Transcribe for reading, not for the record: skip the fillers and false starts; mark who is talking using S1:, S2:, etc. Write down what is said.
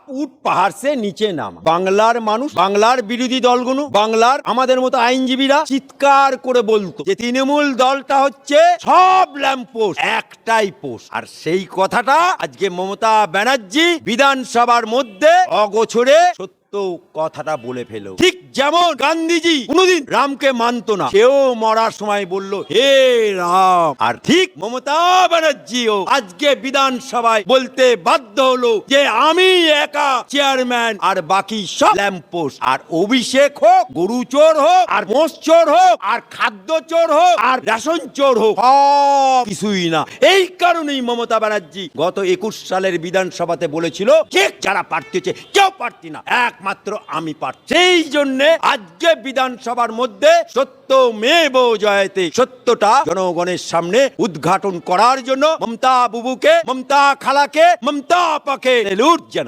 S1: উঠ পাহাড় সে নিচে নামা। বাংলার মানুষ, বাংলার বিরোধী দলগুলো, বাংলার আমাদের মতো আইনজীবীরা চিৎকার করে বলতো যে তৃণমূল দলটা হচ্ছে সব ল্যাম্পপোস্ট, একটাই পোস্ট। আর সেই কথাটা আজকে মমতা ব্যানার্জি বিধানসভার মধ্যে অগোছরে কথাটা বলে ফেলো। ঠিক যেমন গান্ধীজি কোনদিন রামকে মানত না, সেও মরার সময় বলল হে রাম। আর ঠিক মমতা ব্যানার্জিও আজকে বিধানসভায় বলতে বাধ্য হলো যে আমি একা চেয়ারম্যান আর বাকি সব ল্যাম্পপোস্ট। আর অভিষেক হোক, গরু চোর হোক, আর মোষ চোর হোক, আর খাদ্য চোর হোক, আর রেশন চোর হোক, সব কিছুই না। এই কারণেই মমতা ব্যানার্জি গত 21 সালের বিধানসভাতে বলেছিল যে যারা প্রার্থী হচ্ছে কেউ প্রার্থী না, একমাত্র আমি প্রার্থী। সেই জন্য আজকে বিধানসভার মধ্যে সত্য মেব জয়তে, সত্যটা জনগণের সামনে উদ্ঘাটন করার জন্য মমতা বুবুকে, মমতা খালাকে, মমতা আপাকে সেলুট জানাই।